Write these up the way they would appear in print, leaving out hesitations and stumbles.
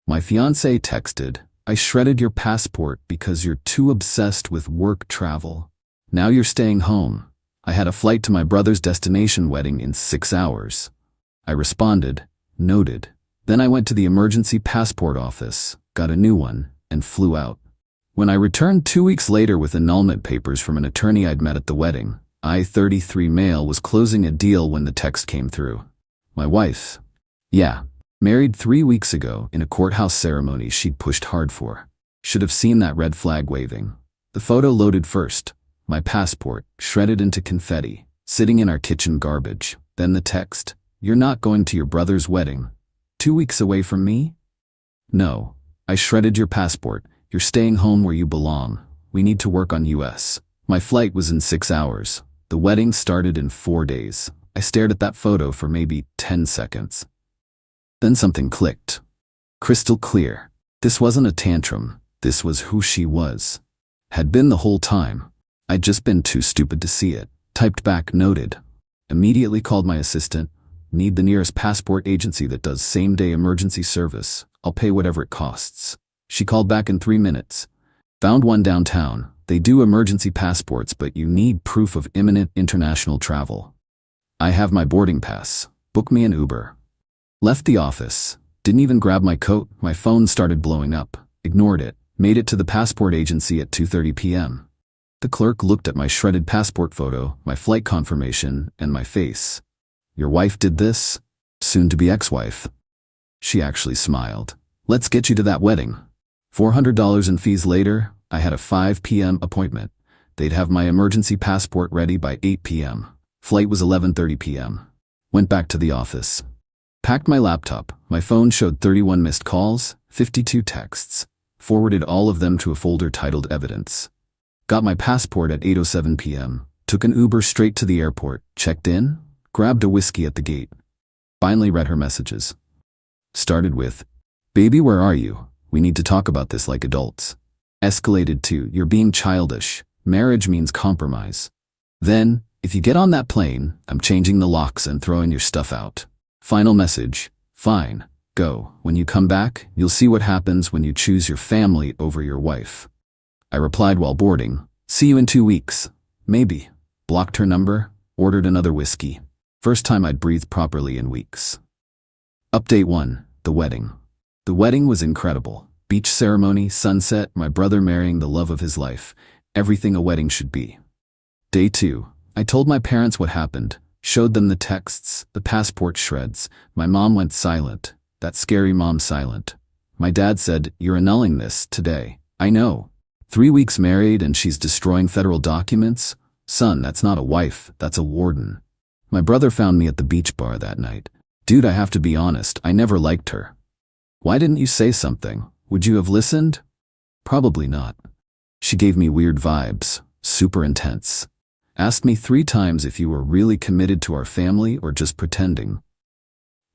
My fiancé texted, "I shredded your passport because you're too obsessed with work travel. Now you're staying home. I had a flight to my brother's destination wedding in 6 hours." I responded, "Noted." Then I went to the emergency passport office, got a new one, and flew out. When I returned 2 weeks later with annulment papers from an attorney I'd met at the wedding, I-33 male was closing a deal when the text came through. My wife. Yeah. Married 3 weeks ago in a courthouse ceremony she'd pushed hard for. Should have seen that red flag waving. The photo loaded first. My passport, shredded into confetti, sitting in our kitchen garbage. Then the text, "You're not going to your brother's wedding. 2 weeks away from me?" No. "I shredded your passport. You're staying home where you belong. We need to work on US." My flight was in 6 hours. The wedding started in 4 days. I stared at that photo for maybe 10 seconds. Then something clicked. Crystal clear. This wasn't a tantrum. This was who she was. Had been the whole time. I'd just been too stupid to see it. Typed back, "Noted." Immediately called my assistant. "Need the nearest passport agency that does same-day emergency service. I'll pay whatever it costs." She called back in 3 minutes. "Found one downtown. They do emergency passports, but you need proof of imminent international travel." "I have my boarding pass. Book me an Uber." Left the office. Didn't even grab my coat. My phone started blowing up. Ignored it. Made it to the passport agency at 2:30 p.m. The clerk looked at my shredded passport photo, my flight confirmation, and my face. "Your wife did this?" Soon-to-be ex-wife. She actually smiled. "Let's get you to that wedding." $400 in fees later, I had a 5 p.m. appointment. They'd have my emergency passport ready by 8 p.m. Flight was 11:30 p.m. Went back to the office. Packed my laptop. My phone showed 31 missed calls, 52 texts. Forwarded all of them to a folder titled Evidence. Got my passport at 8:07 p.m. Took an Uber straight to the airport. Checked in. Grabbed a whiskey at the gate. Finally read her messages. Started with, "Baby, where are you? We need to talk about this like adults." Escalated to, "You're being childish. Marriage means compromise." Then, "If you get on that plane, I'm changing the locks and throwing your stuff out." Final message, "Fine, go. When you come back, you'll see what happens when you choose your family over your wife." I replied while boarding, "See you in 2 weeks. Maybe." Blocked her number, ordered another whiskey. First time I'd breathed properly in weeks. Update 1, the wedding. The wedding was incredible. Beach ceremony, sunset, my brother marrying the love of his life. Everything a wedding should be. Day 2, I told my parents what happened. Showed them the texts, the passport shreds. My mom went silent. That scary mom silent. My dad said, "You're annulling this today." I know. 3 weeks married and she's destroying federal documents? Son, that's not a wife, that's a warden. My brother found me at the beach bar that night. "Dude, I have to be honest, I never liked her." "Why didn't you say something? Would you have listened?" "Probably not." She gave me weird vibes, super intense. Asked me 3 times if you were really committed to our family or just pretending.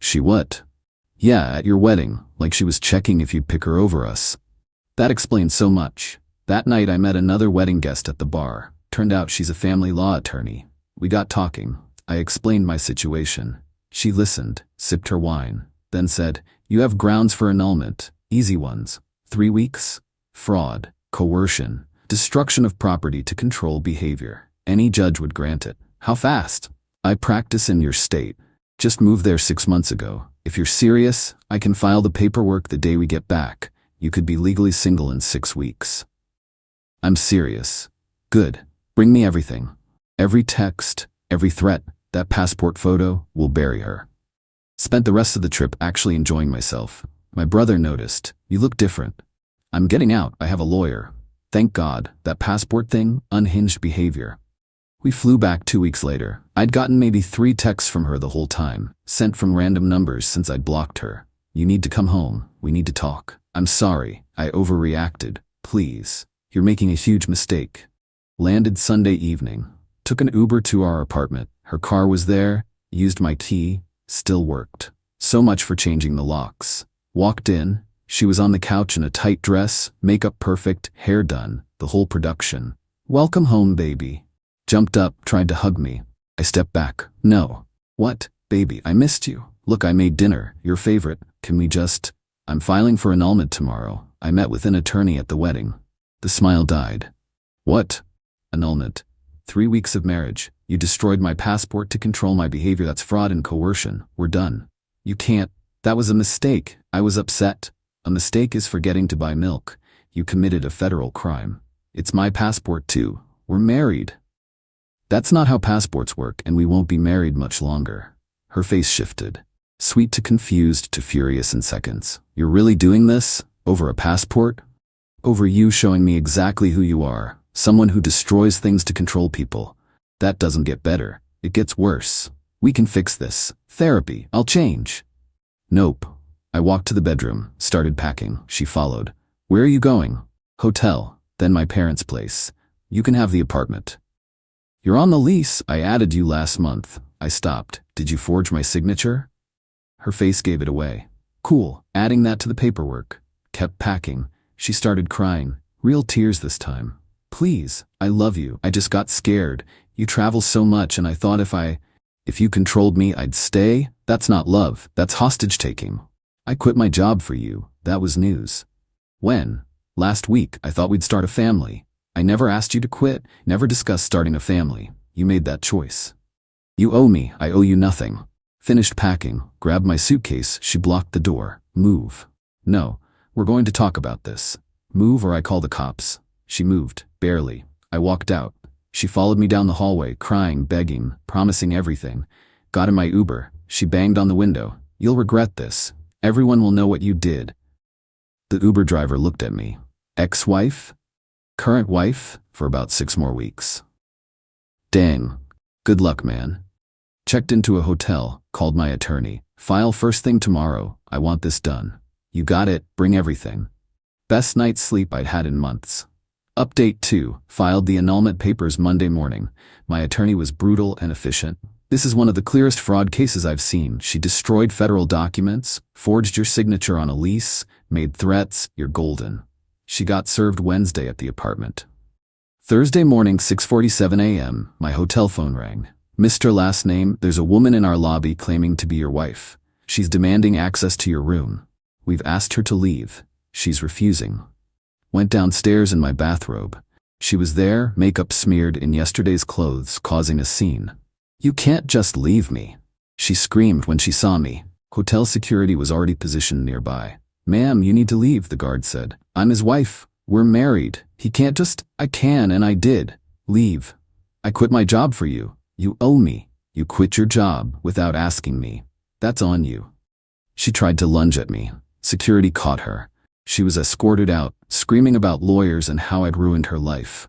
She what? Yeah, at your wedding, like she was checking if you'd pick her over us. That explains so much. That night I met another wedding guest at the bar. Turned out she's a family law attorney. We got talking. I explained my situation. She listened, sipped her wine, then said, "You have grounds for annulment, easy ones. 3 weeks? Fraud, coercion, destruction of property to control behavior. Any judge would grant it. How fast? I practice in your state. Just moved there 6 months ago. If you're serious, I can file the paperwork the day we get back. You could be legally single in 6 weeks." I'm serious. Good. Bring me everything. Every text, every threat, that passport photo, will bury her. Spent the rest of the trip actually enjoying myself. My brother noticed, "You look different." I'm getting out, I have a lawyer. Thank God, that passport thing, unhinged behavior. We flew back 2 weeks later. I'd gotten maybe 3 texts from her the whole time, sent from random numbers since I'd blocked her. "You need to come home, we need to talk. I'm sorry, I overreacted. Please. You're making a huge mistake." Landed Sunday evening. Took an Uber to our apartment. Her car was there, used my key, still worked. So much for changing the locks. Walked in, she was on the couch in a tight dress, makeup perfect, hair done, the whole production. "Welcome home, baby." Jumped up, tried to hug me. I stepped back. "No." "What? Baby, I missed you. Look, I made dinner, your favorite. Can we just..." I'm filing for annulment tomorrow. I met with an attorney at the wedding. The smile died. What? Annulment. 3 weeks of marriage. You destroyed my passport to control my behavior. That's fraud and coercion. We're done. You can't. That was a mistake. I was upset. A mistake is forgetting to buy milk. You committed a federal crime. It's my passport too. We're married. That's not how passports work, and we won't be married much longer. Her face shifted. Sweet to confused to furious in seconds. You're really doing this? Over a passport? Over you showing me exactly who you are. Someone who destroys things to control people. That doesn't get better. It gets worse. We can fix this. Therapy. I'll change. Nope. I walked to the bedroom, started packing. She followed. Where are you going? Hotel, then my parents' place. You can have the apartment. You're on the lease. I added you last month. I stopped. Did you forge my signature? Her face gave it away. Cool. Adding that to the paperwork. Kept packing. She started crying. Real tears this time. Please, I love you. I just got scared. You travel so much and I thought if you controlled me, I'd stay. That's not love. That's hostage taking. I quit my job for you. That was news. When? Last week. I thought we'd start a family. I never asked you to quit, never discussed starting a family. You made that choice. You owe me. I owe you nothing. Finished packing, grabbed my suitcase. She blocked the door. Move. No, we're going to talk about this. Move or I call the cops. She moved, barely. I walked out. She followed me down the hallway, crying, begging, promising everything. Got in my Uber. She banged on the window. You'll regret this. Everyone will know what you did. The Uber driver looked at me. Ex-wife? Current wife? For about 6 more weeks. Dang. Good luck, man. Checked into a hotel, called my attorney. File first thing tomorrow. I want this done. You got it. Bring everything. Best night's sleep I'd had in months. Update 2. Filed the annulment papers Monday morning. My attorney was brutal and efficient. This is one of the clearest fraud cases I've seen. She destroyed federal documents, forged your signature on a lease, made threats. You're golden. She got served Wednesday at the apartment. Thursday morning, 6:47 a.m., my hotel phone rang. Mr. Last name, there's a woman in our lobby claiming to be your wife. She's demanding access to your room. We've asked her to leave. She's refusing. Went downstairs in my bathrobe. She was there, makeup smeared in yesterday's clothes, causing a scene. You can't just leave me. She screamed when she saw me. Hotel security was already positioned nearby. Ma'am, you need to leave, the guard said. I'm his wife. We're married. He can't just... I can, and I did. Leave. I quit my job for you. You owe me. You quit your job without asking me. That's on you. She tried to lunge at me. Security caught her. She was escorted out, screaming about lawyers and how I'd ruined her life.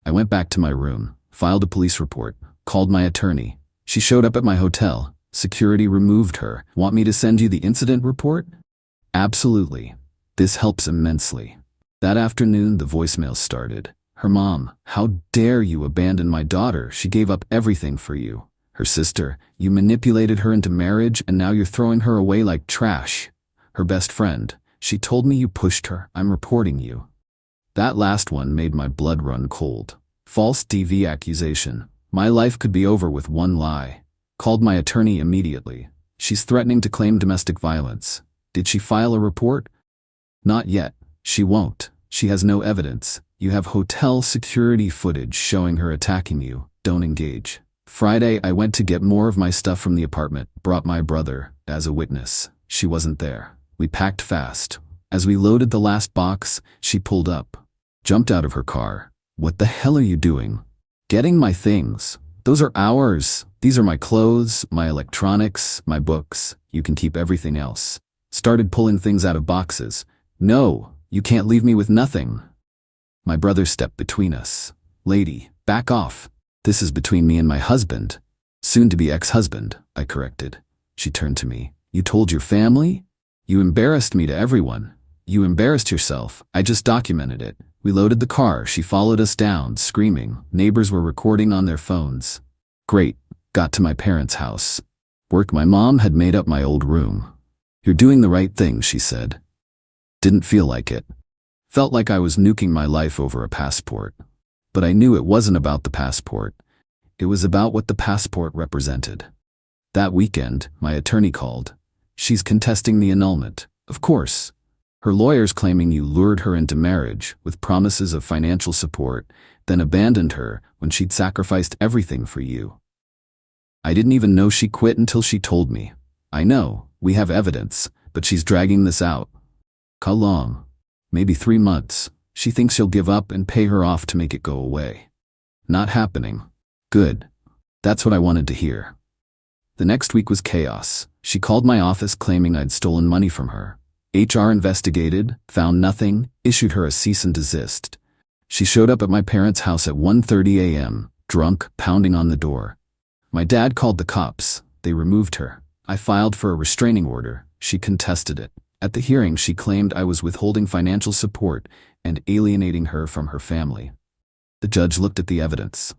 I went back to my room, filed a police report, called my attorney. She showed up at my hotel. Security removed her. Want me to send you the incident report? Absolutely. This helps immensely. That afternoon, the voicemail started. Her mom, how dare you abandon my daughter? She gave up everything for you. Her sister, you manipulated her into marriage and now you're throwing her away like trash. Her best friend, she told me you pushed her. I'm reporting you. That last one made my blood run cold. False DV accusation. My life could be over with one lie. Called my attorney immediately. She's threatening to claim domestic violence. Did she file a report? Not yet. She won't. She has no evidence. You have hotel security footage showing her attacking you. Don't engage. Friday, I went to get more of my stuff from the apartment, brought my brother as a witness. She wasn't there. We packed fast. As we loaded the last box, she pulled up. Jumped out of her car. What the hell are you doing? Getting my things. Those are ours. These are my clothes, my electronics, my books. You can keep everything else. Started pulling things out of boxes. No, you can't leave me with nothing. My brother stepped between us. Lady, back off. This is between me and my husband. Soon-to-be ex-husband, I corrected. She turned to me. You told your family? You embarrassed me to everyone. You embarrassed yourself. I just documented it. We loaded the car. She followed us down, screaming. Neighbors were recording on their phones. Great. Got to my parents' house. My mom had made up my old room. You're doing the right thing, she said. Didn't feel like it. Felt like I was nuking my life over a passport. But I knew it wasn't about the passport. It was about what the passport represented. That weekend, my attorney called. She's contesting the annulment. Of course, Her lawyers claiming you lured her into marriage with promises of financial support, then abandoned her when she'd sacrificed everything for you. I didn't even know she quit until she told me. I know, we have evidence, but she's dragging this out. How long? Maybe 3 months. She thinks you'll give up and pay her off to make it go away. Not happening. Good. That's what I wanted to hear. The next week was chaos. She called my office claiming I'd stolen money from her. HR investigated, found nothing, issued her a cease and desist. She showed up at my parents' house at 1:30 a.m., drunk, pounding on the door. My dad called the cops. They removed her. I filed for a restraining order. She contested it. At the hearing, she claimed I was withholding financial support and alienating her from her family. The judge looked at the evidence.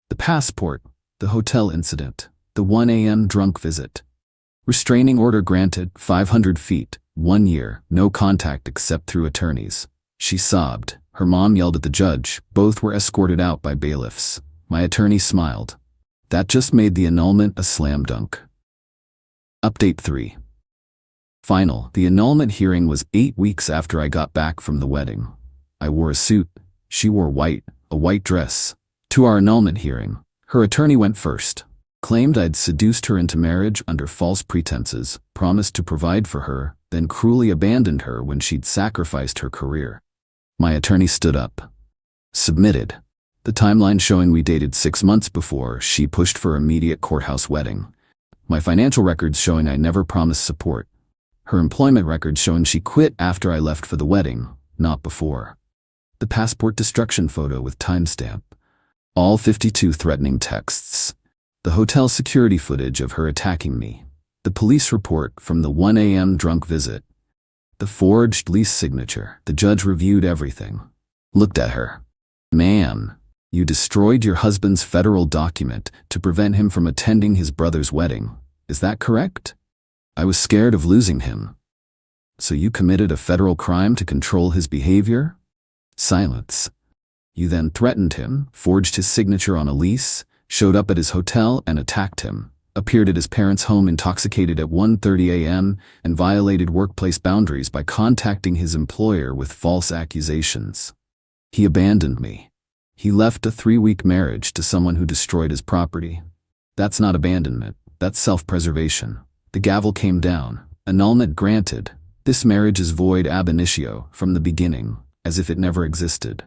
The passport, the hotel incident, the 1 a.m. drunk visit. Restraining order granted, 500 feet, 1 year, no contact except through attorneys. She sobbed. Her mom yelled at the judge. Both were escorted out by bailiffs. My attorney smiled. That just made the annulment a slam dunk. Update 3. Final. The annulment hearing was 8 weeks after I got back from the wedding. I wore a suit. She wore white, a white dress. To our annulment hearing, her attorney went first. Claimed I'd seduced her into marriage under false pretenses, promised to provide for her, then cruelly abandoned her when she'd sacrificed her career. My attorney stood up. Submitted. The timeline showing we dated 6 months before she pushed for immediate courthouse wedding. My financial records showing I never promised support. Her employment records showing she quit after I left for the wedding, not before. The passport destruction photo with timestamp. All 52 threatening texts. The hotel security footage of her attacking me. The police report from the 1 a.m. drunk visit. The forged lease signature. The judge reviewed everything. Looked at her. Ma'am, you destroyed your husband's federal document to prevent him from attending his brother's wedding. Is that correct? I was scared of losing him. So you committed a federal crime to control his behavior? Silence. You then threatened him, forged his signature on a lease, showed up at his hotel and attacked him, appeared at his parents' home intoxicated at 1:30 a.m., and violated workplace boundaries by contacting his employer with false accusations. He abandoned me. He left a 3-week marriage to someone who destroyed his property. That's not abandonment, that's self-preservation. The gavel came down. Annulment granted. This marriage is void ab initio, from the beginning, as if it never existed.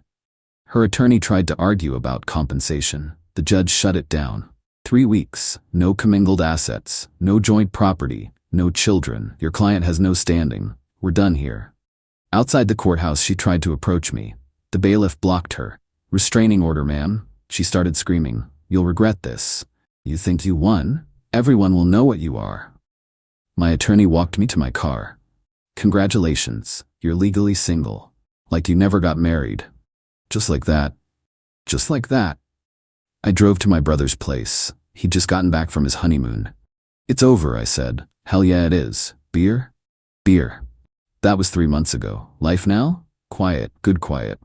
Her attorney tried to argue about compensation. The judge shut it down. 3 weeks, no commingled assets, no joint property, no children. Your client has no standing. We're done here. Outside the courthouse, she tried to approach me. The bailiff blocked her. Restraining order, ma'am. She started screaming. You'll regret this. You think you won? Everyone will know what you are. My attorney walked me to my car. Congratulations, you're legally single. Like you never got married. Just like that. Just like that. I drove to my brother's place. He'd just gotten back from his honeymoon. It's over, I said. Hell yeah, it is. Beer? Beer. That was 3 months ago. Life now? Quiet, good quiet.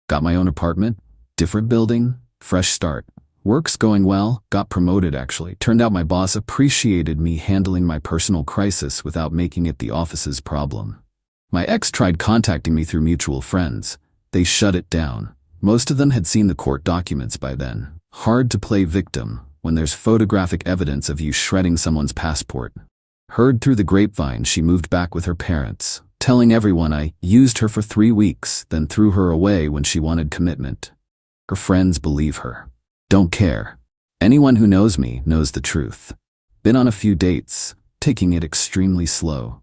Got my own apartment, different building, fresh start. Work's going well, got promoted actually. Turned out my boss appreciated me handling my personal crisis without making it the office's problem. My ex tried contacting me through mutual friends. They shut it down. Most of them had seen the court documents by then. Hard to play victim when there's photographic evidence of you shredding someone's passport. Heard through the grapevine she moved back with her parents, telling everyone I used her for 3 weeks, then threw her away when she wanted commitment. Her friends believe her. Don't care. Anyone who knows me knows the truth. Been on a few dates, taking it extremely slow.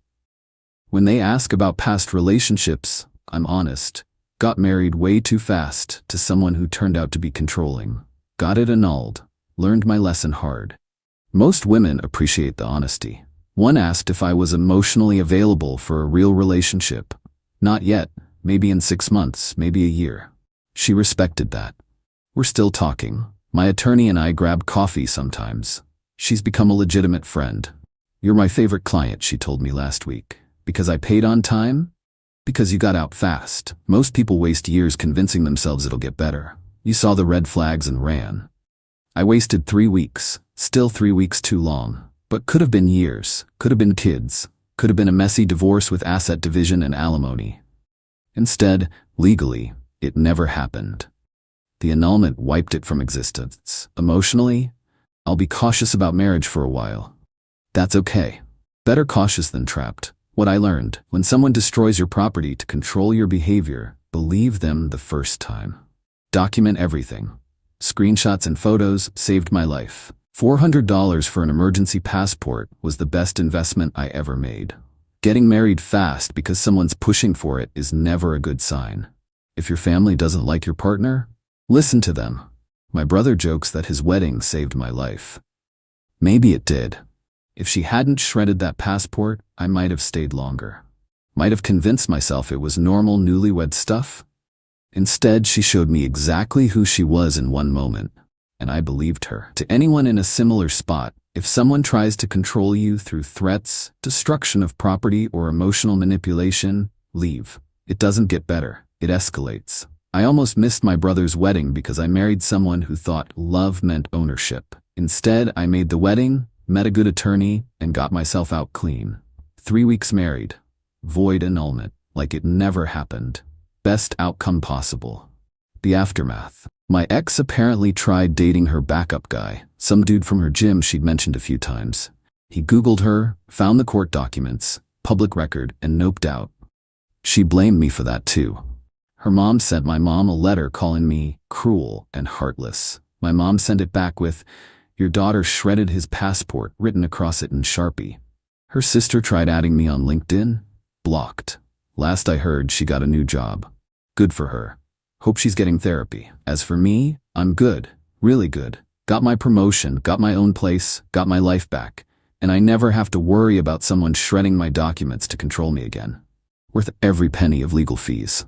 When they ask about past relationships, I'm honest. Got married way too fast to someone who turned out to be controlling. Got it annulled. Learned my lesson hard. Most women appreciate the honesty. One asked if I was emotionally available for a real relationship. Not yet. Maybe in 6 months, maybe a year. She respected that. We're still talking. My attorney and I grab coffee sometimes. She's become a legitimate friend. You're my favorite client, she told me last week. Because I paid on time? Because you got out fast. Most people waste years convincing themselves it'll get better. You saw the red flags and ran. I wasted 3 weeks. Still 3 weeks too long. But could have been years. Could have been kids. Could have been a messy divorce with asset division and alimony. Instead, legally, it never happened. The annulment wiped it from existence. Emotionally, I'll be cautious about marriage for a while. That's okay. Better cautious than trapped. What I learned: when someone destroys your property to control your behavior, believe them the first time. Document everything. Screenshots and photos saved my life. $400 for an emergency passport was the best investment I ever made. Getting married fast because someone's pushing for it is never a good sign. If your family doesn't like your partner, listen to them. My brother jokes that his wedding saved my life. Maybe it did. If she hadn't shredded that passport, I might have stayed longer. Might have convinced myself it was normal newlywed stuff. Instead, she showed me exactly who she was in one moment, and I believed her. To anyone in a similar spot, if someone tries to control you through threats, destruction of property, or emotional manipulation, leave. It doesn't get better. It escalates. I almost missed my brother's wedding because I married someone who thought love meant ownership. Instead, I made the wedding, met a good attorney, and got myself out clean. 3 weeks married. Void annulment. Like it never happened. Best outcome possible. The aftermath. My ex apparently tried dating her backup guy, some dude from her gym she'd mentioned a few times. He Googled her, found the court documents, public record, and noped out. She blamed me for that too. Her mom sent my mom a letter calling me cruel and heartless. My mom sent it back with, "Your daughter shredded his passport," written across it in Sharpie. Her sister tried adding me on LinkedIn. Blocked. Last I heard, she got a new job. Good for her. Hope she's getting therapy. As for me, I'm good. Really good. Got my promotion, got my own place, got my life back. And I never have to worry about someone shredding my documents to control me again. Worth every penny of legal fees.